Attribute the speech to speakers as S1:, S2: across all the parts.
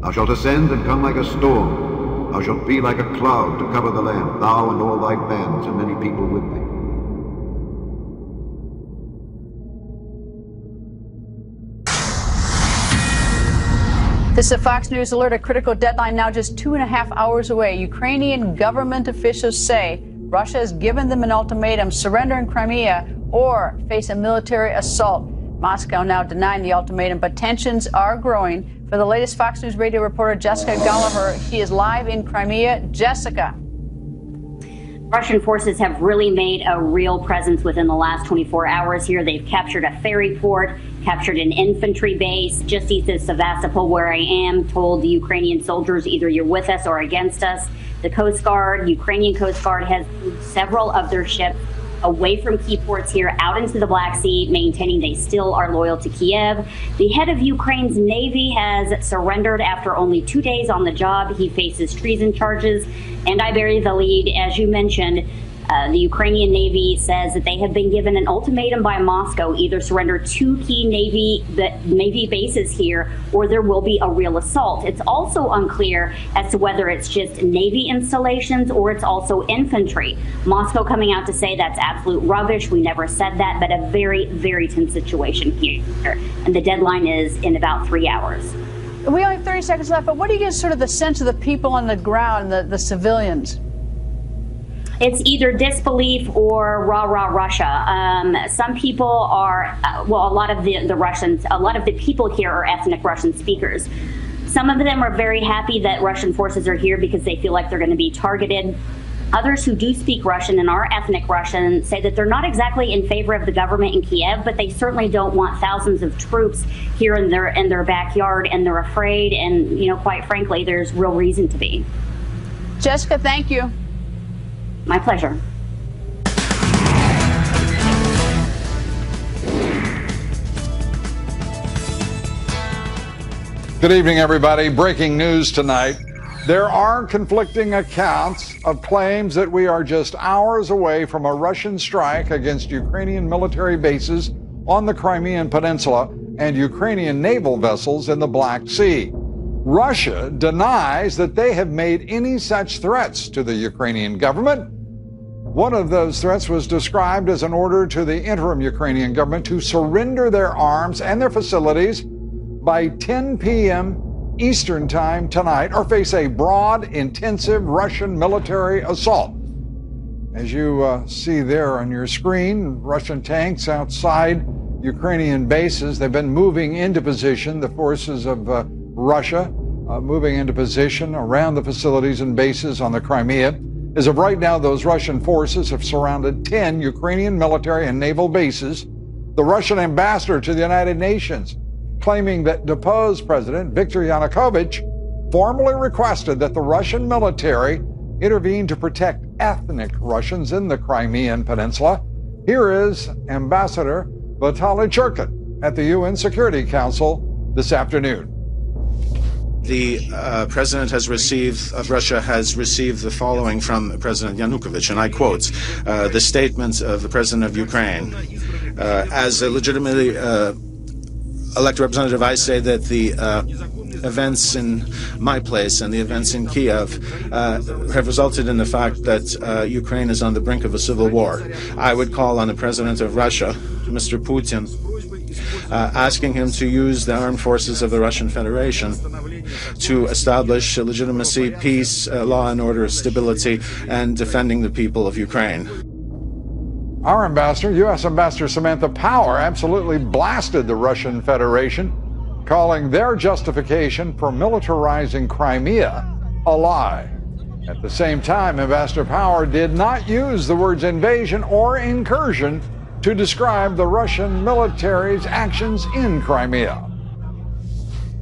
S1: Thou shalt ascend and come like a storm. Thou shalt be like a cloud to cover the land, thou and all thy bands and many people with thee.
S2: This is a Fox News alert, a critical deadline now just 2.5 hours away. Ukrainian government officials say Russia has given them an ultimatum: surrender in Crimea or face a military assault. Moscow now denying the ultimatum, but tensions are growing. For the latest Fox News radio reporter, Jessica Gallagher, she is live in Crimea. Jessica.
S3: Russian forces have really made a real presence within the last 24 hours here. They've captured a ferry port, captured an infantry base just east of Sevastopol, where I am, told the Ukrainian soldiers either you're with us or against us. The Coast Guard, Ukrainian Coast Guard, has moved several of their ships away from key ports here out into the Black Sea, maintaining they still are loyal to Kiev. The head of Ukraine's Navy has surrendered after only 2 days on the job. He faces treason charges. And I bury the lead, as you mentioned. The Ukrainian Navy says that they have been given an ultimatum by Moscow: either surrender 2 key Navy bases here, or there will be a real assault. It's also unclear as to whether it's just Navy installations or it's also infantry. Moscow coming out to say that's absolute rubbish. We never said that, but a very, very tense situation here. And the deadline is in about 3 hours.
S2: We only have 30 seconds left, but what do you get sort of the sense of the people on the ground, the civilians?
S3: It's either disbelief or rah, rah, Russia. Some people are, a lot of the Russians, a lot of the people here are ethnic Russian speakers. Some of them are very happy that Russian forces are here because they feel like they're going to be targeted. Others who do speak Russian and are ethnic Russian say that they're not exactly in favor of the government in Kiev, but they certainly don't want thousands of troops here in their backyard, and they're afraid. And, you know, quite frankly, there's real reason to be.
S2: Jessica, thank you.
S3: My pleasure.
S4: Good evening, everybody. Breaking news tonight. There are conflicting accounts of claims that we are just hours away from a Russian strike against Ukrainian military bases on the Crimean Peninsula and Ukrainian naval vessels in the Black Sea. Russia denies that they have made any such threats to the Ukrainian government. One of those threats was described as an order to the interim Ukrainian government to surrender their arms and their facilities by 10 p.m. Eastern Time tonight, or face a broad, intensive Russian military assault. As you see there on your screen, Russian tanks outside Ukrainian bases. They've been moving into position, the forces of Russia moving into position around the facilities and bases on the Crimea. As of right now, those Russian forces have surrounded 10 Ukrainian military and naval bases. The Russian ambassador to the United Nations, claiming that deposed President Viktor Yanukovych formally requested that the Russian military intervene to protect ethnic Russians in the Crimean Peninsula. Here is Ambassador Vitaly Churkin at the UN Security Council this afternoon.
S5: The president of Russia has received the following from President Yanukovych, and I quote the statement of the president of Ukraine. As a legitimately elected representative, I say that the events in my place and the events in Kiev have resulted in the fact that Ukraine is on the brink of a civil war. I would call on the president of Russia, Mr. Putin, asking him to use the armed forces of the Russian Federation to establish legitimacy, peace, law and order, stability, and defending the people of Ukraine.
S4: Our ambassador, U.S. Ambassador Samantha Power, absolutely blasted the Russian Federation, calling their justification for militarizing Crimea a lie. At the same time, Ambassador Power did not use the words invasion or incursion to describe the Russian military's actions in Crimea.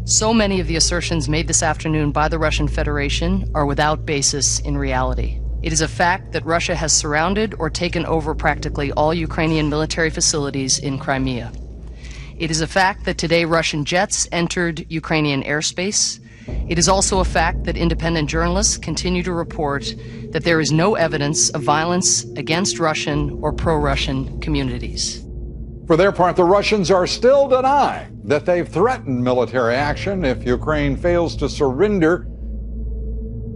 S6: So many of the assertions made this afternoon by the Russian Federation are without basis in reality. It is a fact that Russia has surrounded or taken over practically all Ukrainian military facilities in Crimea. It is a fact that today Russian jets entered Ukrainian airspace. It is also a fact that independent journalists continue to report that there is no evidence of violence against Russian or pro-Russian communities.
S4: For their part, the Russians are still denying that they've threatened military action if Ukraine fails to surrender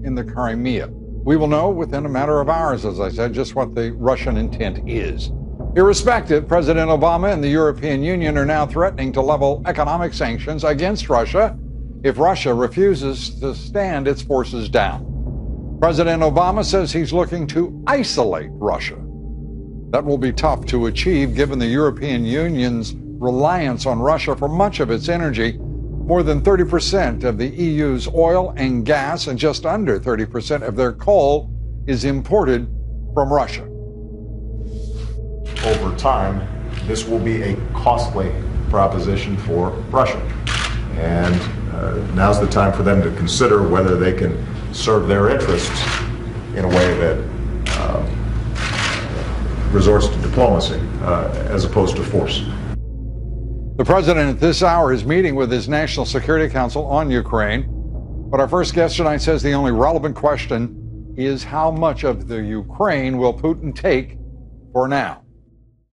S4: in the Crimea. We will know within a matter of hours, as I said, just what the Russian intent is. Irrespective, President Obama and the European Union are now threatening to level economic sanctions against Russia if Russia refuses to stand its forces down. President Obama says he's looking to isolate Russia. That will be tough to achieve given the European Union's reliance on Russia for much of its energy. More than 30% of the EU's oil and gas and just under 30% of their coal is imported from Russia.
S7: Over time, this will be a costly proposition for Russia. And now's the time for them to consider whether they can serve their interests in a way that resorts to diplomacy as opposed to force.
S4: The president at this hour is meeting with his National Security Council on Ukraine. But our first guest tonight says the only relevant question is how much of the Ukraine will Putin take for now?